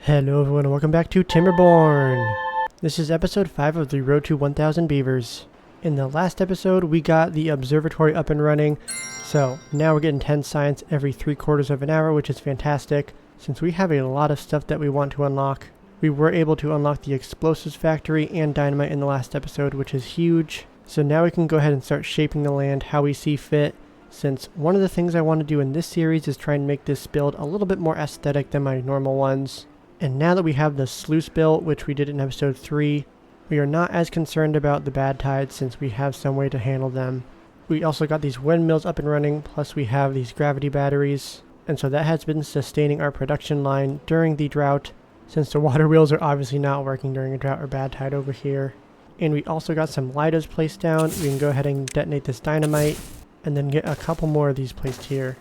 Hello everyone and welcome back to Timberborn. This is episode 5 of the Road to 1000 Beavers. In the last episode we got the observatory up and running, so now we're getting 10 science every 3/4 of an hour, which is fantastic. Since we have a lot of stuff that we want to unlock, we were able to unlock the explosives factory and dynamite in the last episode, which is huge. So now we can go ahead and start shaping the land how we see fit, since one of the things I want to do in this series is try and make this build a little bit more aesthetic than my normal ones. And now that we have the sluice built, which we did in episode 3, we are not as concerned about the bad tides since we have some way to handle them. We also got these windmills up and running, plus we have these gravity batteries, and so that has been sustaining our production line during the drought, since the water wheels are obviously not working during a drought or bad tide over here. And we also got some lidos placed down. We can go ahead and detonate this dynamite, and then get a couple more of these placed here.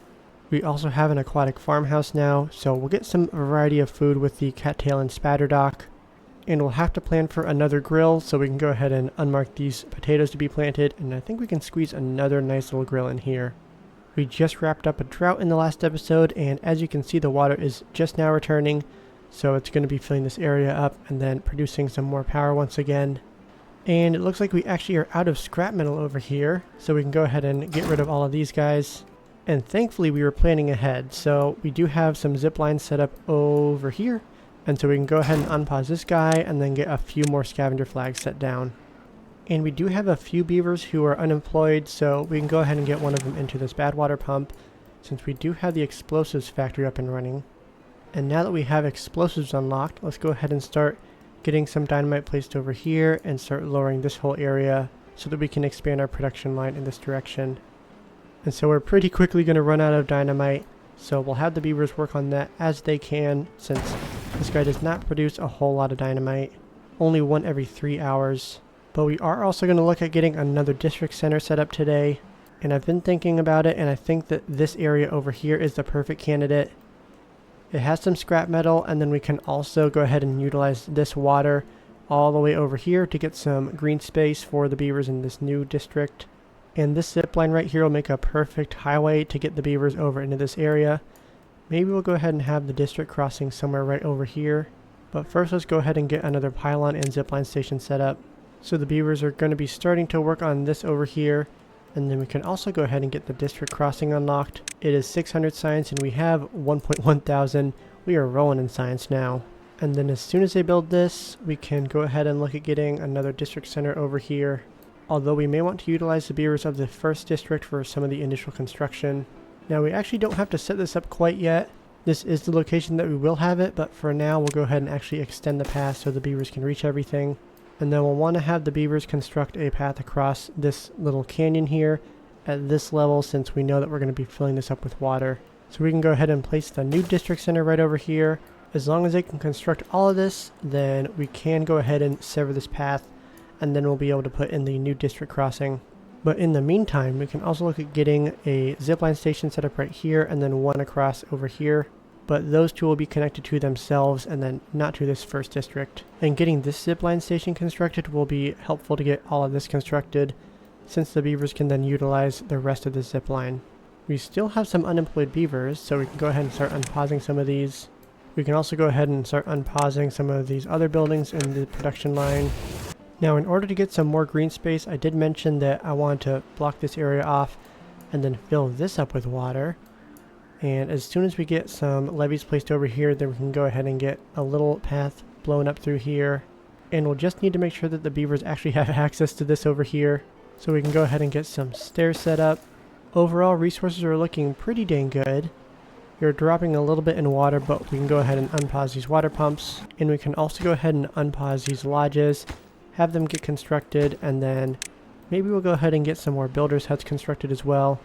We also have an aquatic farmhouse now, so we'll get some variety of food with the cattail and spatter dock. And we'll have to plan for another grill, so we can go ahead and unmark these potatoes to be planted, and I think we can squeeze another nice little grill in here. We just wrapped up a drought in the last episode, and as you can see the water is just now returning, so it's going to be filling this area up and then producing some more power once again. And it looks like we actually are out of scrap metal over here, so we can go ahead and get rid of all of these guys. And thankfully we were planning ahead, so we do have some zip lines set up over here, and so we can go ahead and unpause this guy and then get a few more scavenger flags set down. And we do have a few beavers who are unemployed, so we can go ahead and get one of them into this bad water pump, since we do have the explosives factory up and running. And now that we have explosives unlocked, let's go ahead and start getting some dynamite placed over here and start lowering this whole area so that we can expand our production line in this direction. And so we're pretty quickly going to run out of dynamite, so we'll have the beavers work on that as they can, since this guy does not produce a whole lot of dynamite, only one every 3 hours. But we are also going to look at getting another district center set up today, and I've been thinking about it, and I think that this area over here is the perfect candidate. It has some scrap metal, and then we can also go ahead and utilize this water all the way over here to get some green space for the beavers in this new district. And this zip line right here will make a perfect highway to get the beavers over into this area. Maybe we'll go ahead and have the district crossing somewhere right over here. But first let's go ahead and get another pylon and zipline station set up. So the beavers are going to be starting to work on this over here. And then we can also go ahead and get the district crossing unlocked. It is 600 science and we have 1.1 thousand. We are rolling in science now. And then as soon as they build this, we can go ahead and look at getting another district center over here. Although we may want to utilize the beavers of the first district for some of the initial construction. Now we actually don't have to set this up quite yet. This is the location that we will have it, but for now we'll go ahead and actually extend the path so the beavers can reach everything. And then we'll want to have the beavers construct a path across this little canyon here at this level, since we know that we're going to be filling this up with water. So we can go ahead and place the new district center right over here. As long as they can construct all of this, then we can go ahead and sever this path, and then we'll be able to put in the new district crossing. But in the meantime, we can also look at getting a zipline station set up right here and then one across over here. But those two will be connected to themselves and then not to this first district. And getting this zipline station constructed will be helpful to get all of this constructed, since the beavers can then utilize the rest of the zipline. We still have some unemployed beavers, so we can go ahead and start unpausing some of these. We can also go ahead and start unpausing some of these other buildings in the production line. Now in order to get some more green space, I did mention that I want to block this area off and then fill this up with water. And as soon as we get some levees placed over here, then we can go ahead and get a little path blown up through here. And we'll just need to make sure that the beavers actually have access to this over here, so we can go ahead and get some stairs set up. Overall, resources are looking pretty dang good. You're dropping a little bit in water, but we can go ahead and unpause these water pumps. And we can also go ahead and unpause these lodges, have them get constructed, and then maybe we'll go ahead and get some more builders huts constructed as well.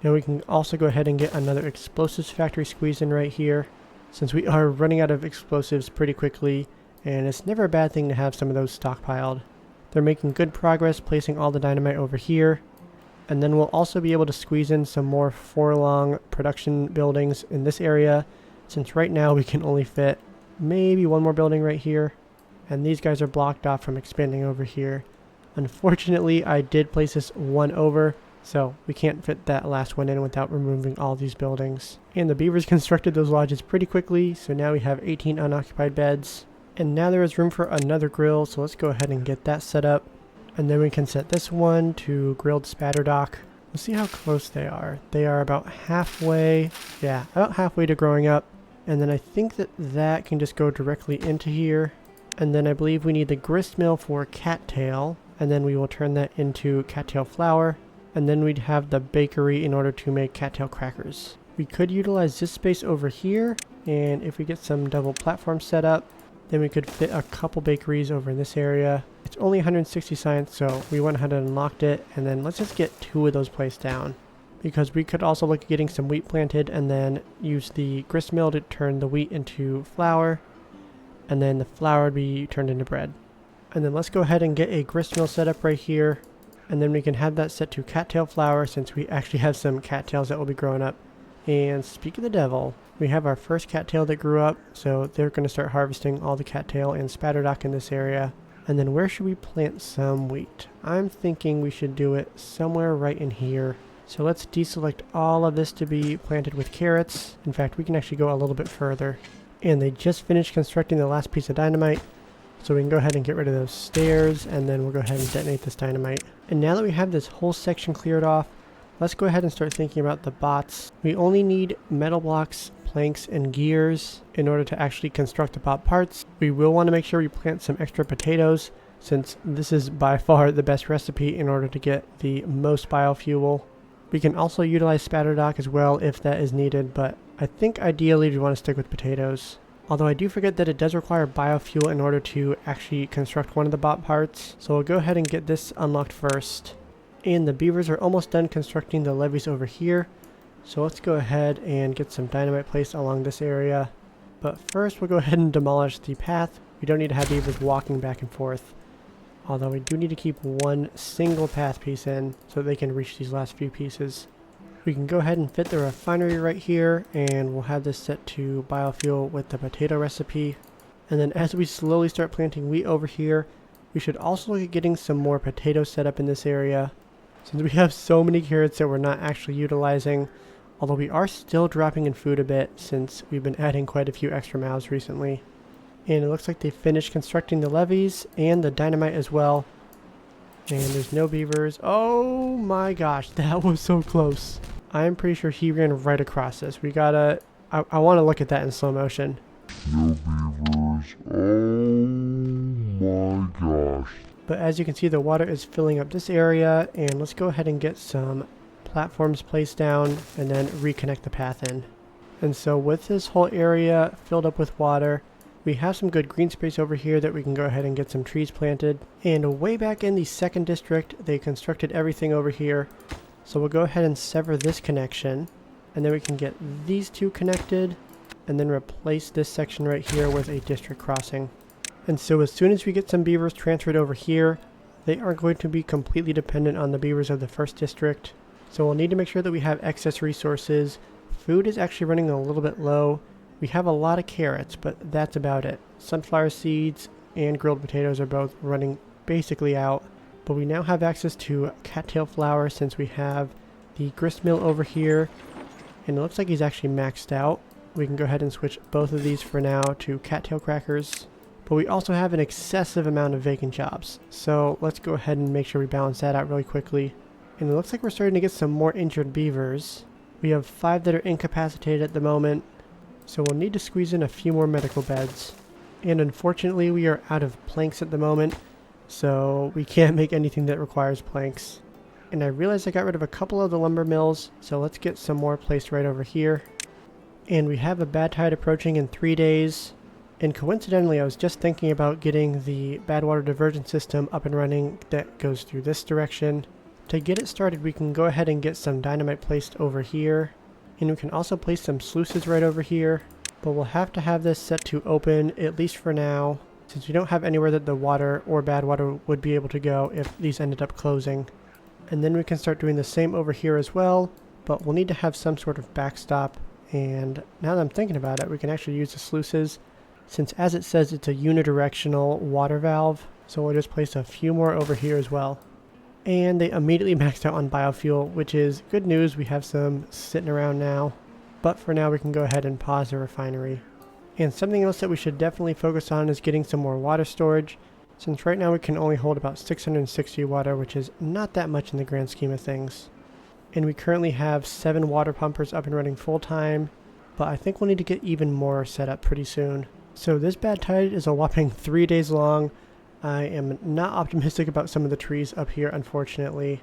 And we can also go ahead and get another explosives factory squeezed in right here, since we are running out of explosives pretty quickly, and it's never a bad thing to have some of those stockpiled. They're making good progress placing all the dynamite over here, and then we'll also be able to squeeze in some more 4-long production buildings in this area, since right now we can only fit maybe one more building right here. And these guys are blocked off from expanding over here. Unfortunately, I did place this one over, So we can't fit that last one in without removing all these buildings. And the beavers constructed those lodges pretty quickly, so now we have 18 unoccupied beds. And now there is room for another grill, so let's go ahead and get that set up. And then we can set this one to grilled spatter dock. We'll see how close they are. They are about halfway, about halfway to growing up. And then I think that can just go directly into here. And then I believe we need the grist mill for cattail, and then we will turn that into cattail flour. And then we'd have the bakery in order to make cattail crackers. We could utilize this space over here, and if we get some double platforms set up, then we could fit a couple bakeries over in this area. It's only 160 science, so we went ahead and unlocked it, and then let's just get 2 of those placed down. Because we could also look at getting some wheat planted and then use the grist mill to turn the wheat into flour, and then the flour would be turned into bread. And then let's go ahead and get a grist mill set up right here. And then we can have that set to cattail flour since we actually have some cattails that will be growing up. And speak of the devil, we have our first cattail that grew up, so they're going to start harvesting all the cattail and spatterdock in this area. And then where should we plant some wheat? I'm thinking we should do it somewhere right in here. So let's deselect all of this to be planted with carrots. In fact, we can actually go a little bit further. And they just finished constructing the last piece of dynamite. So we can go ahead and get rid of those stairs, and then we'll go ahead and detonate this dynamite. And now that we have this whole section cleared off, let's go ahead and start thinking about the bots. We only need metal blocks, planks, and gears in order to actually construct the bot parts. We will want to make sure we plant some extra potatoes, since this is by far the best recipe in order to get the most biofuel. We can also utilize spatterdock as well if that is needed, but I think ideally we want to stick with potatoes. Although I do forget that it does require biofuel in order to actually construct one of the bot parts. So we'll go ahead and get this unlocked first. And the beavers are almost done constructing the levees over here. So let's go ahead and get some dynamite placed along this area. But first we'll go ahead and demolish the path. We don't need to have beavers walking back and forth. Although we do need to keep one single path piece in so they can reach these last few pieces. We can go ahead and fit the refinery right here, and we'll have this set to biofuel with the potato recipe. And then as we slowly start planting wheat over here, we should also look at getting some more potatoes set up in this area. Since we have so many carrots that we're not actually utilizing, although we are still dropping in food a bit since we've been adding quite a few extra mouths recently. And it looks like they finished constructing the levees and the dynamite as well. And there's no beavers. Oh my gosh, that was so close. I'm pretty sure he ran right across this. We gotta... I want to look at that in slow motion. No beavers. Oh my gosh. But as you can see, the water is filling up this area. And let's go ahead and get some platforms placed down and then reconnect the path in. And so with this whole area filled up with water, we have some good green space over here that we can go ahead and get some trees planted. And way back in the 2nd district, they constructed everything over here. So we'll go ahead and sever this connection. And then we can get these 2 connected. And then replace this section right here with a district crossing. And so as soon as we get some beavers transferred over here, they are going to be completely dependent on the beavers of the 1st district. So we'll need to make sure that we have excess resources. Food is actually running a little bit low. We have a lot of carrots, but that's about it. Sunflower seeds and grilled potatoes are both running basically out. But we now have access to cattail flour since we have the grist mill over here. And it looks like he's actually maxed out. We can go ahead and switch both of these for now to cattail crackers. But we also have an excessive amount of vacant jobs. So let's go ahead and make sure we balance that out really quickly. And it looks like we're starting to get some more injured beavers. We have 5 that are incapacitated at the moment. So we'll need to squeeze in a few more medical beds. And unfortunately we are out of planks at the moment, so we can't make anything that requires planks. And I realized I got rid of a couple of the lumber mills, so let's get some more placed right over here. And we have a bad tide approaching in 3 days. And coincidentally I was just thinking about getting the bad water diversion system up and running that goes through this direction. To get it started we can go ahead and get some dynamite placed over here. And we can also place some sluices right over here. But we'll have to have this set to open, at least for now, since we don't have anywhere that the water or bad water would be able to go if these ended up closing. And then we can start doing the same over here as well, but we'll need to have some sort of backstop. And now that I'm thinking about it, we can actually use the sluices, since as it says it's a unidirectional water valve. So we'll just place a few more over here as well. And they immediately maxed out on biofuel, which is good news. We have some sitting around now. But for now, we can go ahead and pause the refinery. And something else that we should definitely focus on is getting some more water storage, since right now we can only hold about 660 water, which is not that much in the grand scheme of things. And we currently have 7 water pumpers up and running full time, but I think we'll need to get even more set up pretty soon. So this bad tide is a whopping 3 days long. I am not optimistic about some of the trees up here, unfortunately,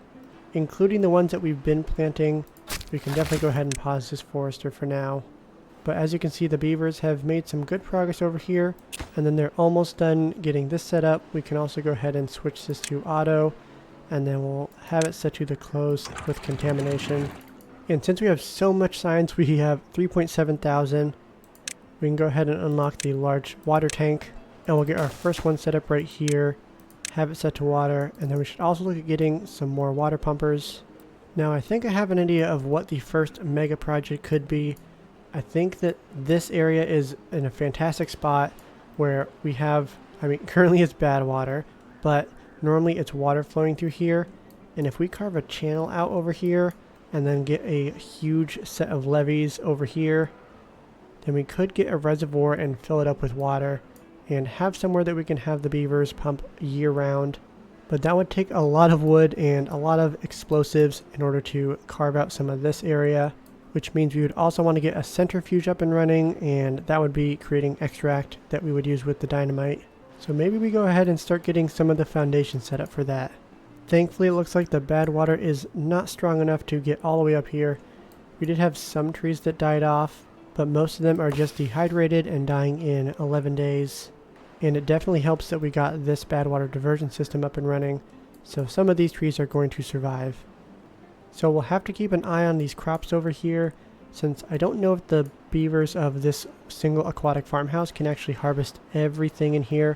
including the ones that we've been planting. We can definitely go ahead and pause this forester for now. But as you can see, the beavers have made some good progress over here, and then they're almost done getting this set up. We can also go ahead and switch this to auto, and then we'll have it set to the close with contamination. And since we have so much science, we have 3.7 thousand. We can go ahead and unlock the large water tank, and we'll get our first one set up right here, have it set to water, and then we should also look at getting some more water pumpers. Now I think I have an idea of what the first mega project could be. I think that this area is in a fantastic spot where we have, currently it's bad water, but normally it's water flowing through here, and if we carve a channel out over here and then get a huge set of levees over here, then we could get a reservoir and fill it up with water and have somewhere that we can have the beavers pump year round. But that would take a lot of wood and a lot of explosives in order to carve out some of this area, which means we would also want to get a centrifuge up and running, and that would be creating extract that we would use with the dynamite. So maybe we go ahead and start getting some of the foundation set up for that. Thankfully, it looks like the bad water is not strong enough to get all the way up here. We did have some trees that died off, but most of them are just dehydrated and dying in 11 days. And it definitely helps that we got this bad water diversion system up and running, so some of these trees are going to survive. So we'll have to keep an eye on these crops over here, since I don't know if the beavers of this single aquatic farmhouse can actually harvest everything in here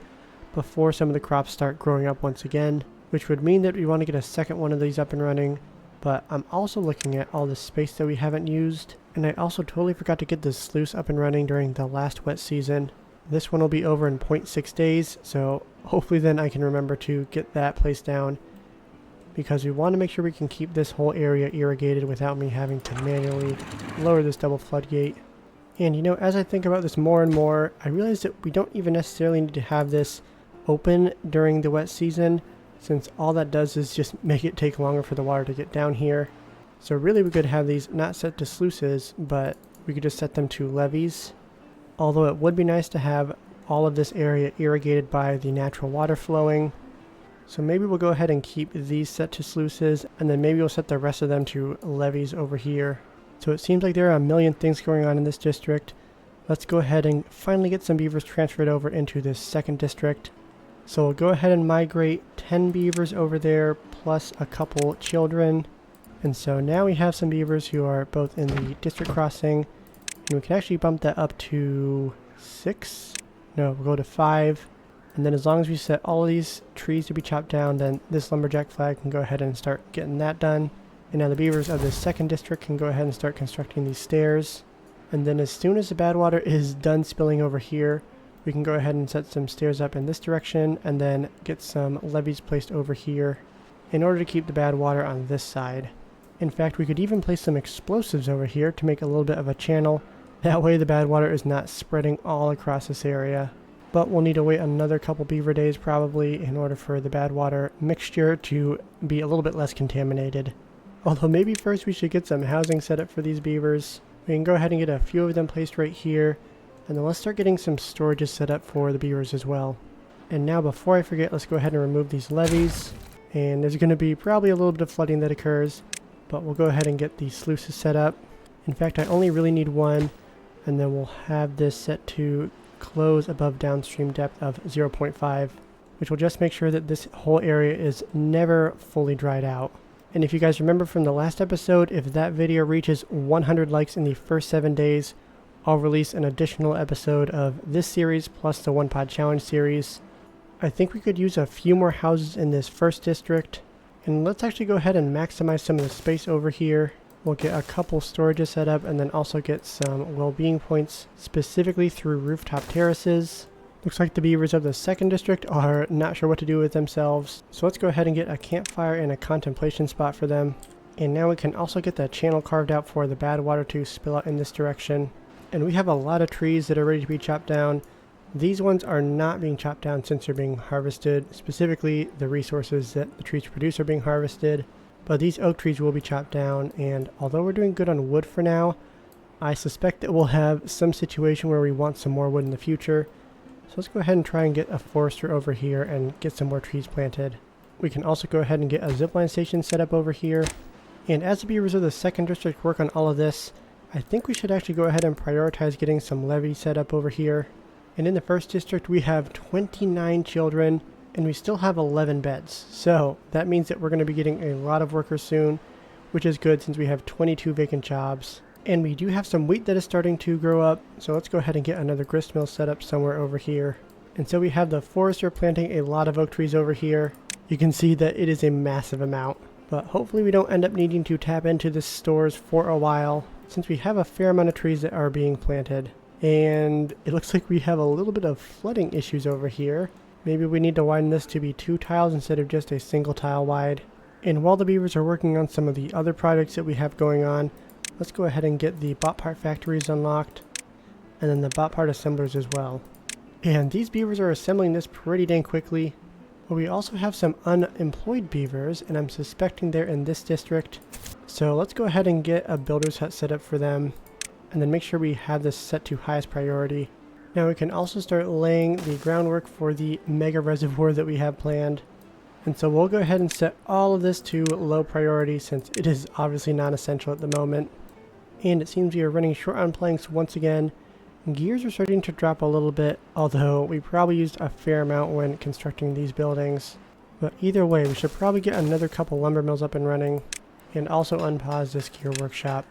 before some of the crops start growing up once again, which would mean that we want to get a second one of these up and running. But I'm also looking at all the space that we haven't used, and I also totally forgot to get this sluice up and running during the last wet season. This one will be over in 0.6 days, so hopefully then I can remember to get that placed down, because we want to make sure we can keep this whole area irrigated without me having to manually lower this double floodgate. And you know, as I think about this more and more, I realize that we don't even necessarily need to have this open during the wet season, since all that does is just make it take longer for the water to get down here. So really we could have these not set to sluices, but we could just set them to levees. Although it would be nice to have all of this area irrigated by the natural water flowing. So maybe we'll go ahead and keep these set to sluices, and then maybe we'll set the rest of them to levees over here. So it seems like there are a million things going on in this district. Let's go ahead and finally get some beavers transferred over into this second district. So we'll go ahead and migrate 10 beavers over there, plus a couple children. And so now we have some beavers who are both in the district crossing. And we can actually bump that up to 6. No, we'll go to 5. And then as long as we set all of these trees to be chopped down, then this lumberjack flag can go ahead and start getting that done. And now the beavers of the second district can go ahead and start constructing these stairs. And then as soon as the bad water is done spilling over here, we can go ahead and set some stairs up in this direction, and then get some levees placed over here in order to keep the bad water on this side. In fact, we could even place some explosives over here to make a little bit of a channel. That way the bad water is not spreading all across this area. But we'll need to wait another couple beaver days probably in order for the bad water mixture to be a little bit less contaminated. Although maybe first we should get some housing set up for these beavers. We can go ahead and get a few of them placed right here. And then let's start getting some storages set up for the beavers as well. And now before I forget, let's go ahead and remove these levees. And there's going to be probably a little bit of flooding that occurs, but we'll go ahead and get these sluices set up. In fact, I only really need one, and then we'll have this set to close above downstream depth of 0.5, which will just make sure that this whole area is never fully dried out. And if you guys remember from the last episode, if that video reaches 100 likes in the first 7 days, I'll release an additional episode of this series plus the One Pod Challenge series. I think we could use a few more houses in this first district. And let's actually go ahead and maximize some of the space over here. We'll get a couple storages set up, and then also get some well-being points specifically through rooftop terraces. Looks like the beavers of the second district are not sure what to do with themselves. So let's go ahead and get a campfire and a contemplation spot for them. And now we can also get the channel carved out for the bad water to spill out in this direction. And we have a lot of trees that are ready to be chopped down. These ones are not being chopped down since they're being harvested. Specifically, the resources that the trees produce are being harvested. But these oak trees will be chopped down. And although we're doing good on wood for now, I suspect that we'll have some situation where we want some more wood in the future. So let's go ahead and try and get a forester over here and get some more trees planted. We can also go ahead and get a zipline station set up over here. And as the beavers of the second district work on all of this, I think we should actually go ahead and prioritize getting some levees set up over here. And in the first district we have 29 children and we still have 11 beds. So that means that we're going to be getting a lot of workers soon, which is good since we have 22 vacant jobs. And we do have some wheat that is starting to grow up, so let's go ahead and get another grist mill set up somewhere over here. And so we have the forester planting a lot of oak trees over here. You can see that it is a massive amount, but hopefully we don't end up needing to tap into the stores for a while, since we have a fair amount of trees that are being planted. And it looks like we have a little bit of flooding issues over here. Maybe we need to widen this to be 2 tiles instead of just a single tile wide. And while the beavers are working on some of the other projects that we have going on, let's go ahead and get the bot part factories unlocked, and then the bot part assemblers as well. And these beavers are assembling this pretty dang quickly. But we also have some unemployed beavers, and I'm suspecting they're in this district. So let's go ahead and get a builder's hut set up for them, and then make sure we have this set to highest priority. Now we can also start laying the groundwork for the mega reservoir that we have planned. And so we'll go ahead and set all of this to low priority since it is obviously not essential at the moment. And it seems we are running short on planks once again. Gears are starting to drop a little bit, although we probably used a fair amount when constructing these buildings. But either way, we should probably get another couple lumber mills up and running, and also unpause this gear workshop.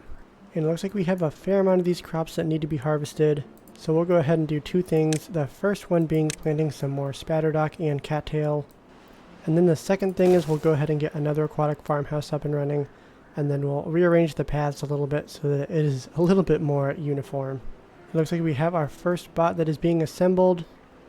And it looks like we have a fair amount of these crops that need to be harvested, so we'll go ahead and do 2 things. The first one being planting some more spatterdock and cattail. And then the second thing is we'll go ahead and get another aquatic farmhouse up and running, and then we'll rearrange the paths a little bit so that it is a little bit more uniform. It looks like we have our first bot that is being assembled,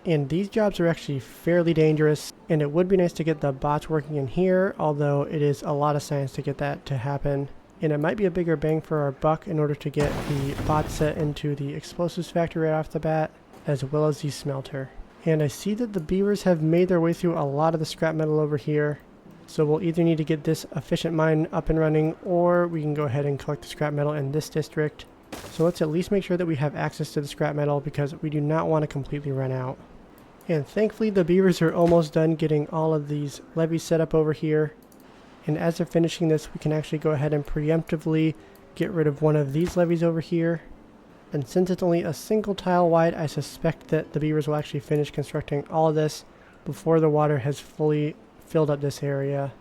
and these jobs are actually fairly dangerous, and it would be nice to get the bots working in here, although it is a lot of science to get that to happen. And it might be a bigger bang for our buck in order to get the bots set into the explosives factory right off the bat, as well as the smelter. And I see that the beavers have made their way through a lot of the scrap metal over here. So we'll either need to get this efficient mine up and running, or we can go ahead and collect the scrap metal in this district. So let's at least make sure that we have access to the scrap metal because we do not want to completely run out. And thankfully the beavers are almost done getting all of these levees set up over here. And as they're finishing this, we can actually go ahead and preemptively get rid of one of these levees over here. And since it's only a single tile wide, I suspect that the beavers will actually finish constructing all of this before the water has fully filled up this area.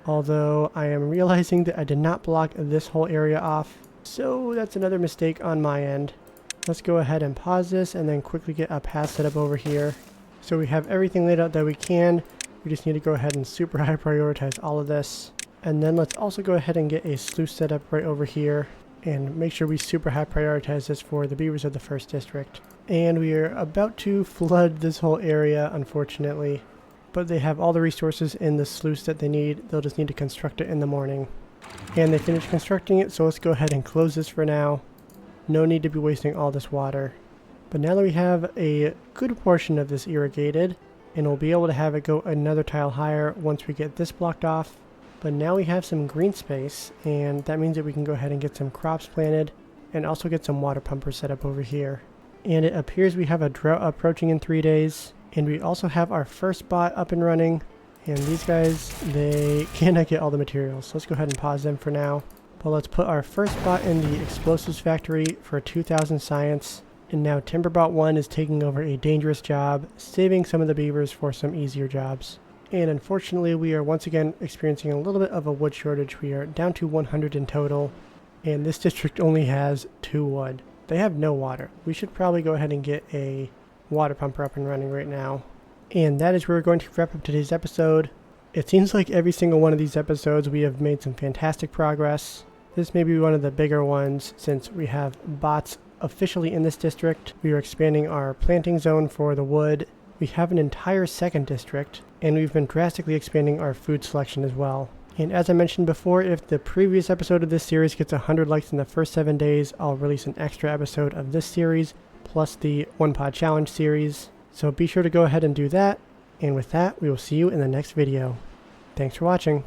Although I am realizing that I did not block this whole area off, so that's another mistake on my end. Let's go ahead and pause this and then quickly get a path set up over here. So we have everything laid out that we can. We just need to go ahead and super high prioritize all of this. And then let's also go ahead and get a sluice set up right over here and make sure we super high prioritize this for the beavers of the first district. And we are about to flood this whole area, unfortunately. But they have all the resources in the sluice that they need. They'll just need to construct it in the morning. And they finished constructing it, so let's go ahead and close this for now. No need to be wasting all this water. But now that we have a good portion of this irrigated, and we'll be able to have it go another tile higher once we get this blocked off. But now we have some green space, and that means that we can go ahead and get some crops planted, and also get some water pumpers set up over here. And it appears we have a drought approaching in 3 days. And we also have our first bot up and running. And these guys, they cannot get all the materials. So let's go ahead and pause them for now. But let's put our first bot in the explosives factory for 2,000 science. And now Timberbot 1 is taking over a dangerous job, saving some of the beavers for some easier jobs. And unfortunately, we are once again experiencing a little bit of a wood shortage. We are down to 100 in total. And this district only has 2 wood. They have no water. We should probably go ahead and get a water pumper up and running right now. And that is where we're going to wrap up today's episode. It seems like every single one of these episodes we have made some fantastic progress. This may be one of the bigger ones since we have bots officially in this district. We are expanding our planting zone for the wood. We have an entire second district, and we've been drastically expanding our food selection as well. And as I mentioned before, if the previous episode of this series gets 100 likes in the first 7 days, I'll release an extra episode of this series, plus the One Pod Challenge series. So be sure to go ahead and do that. And with that, we will see you in the next video. Thanks for watching.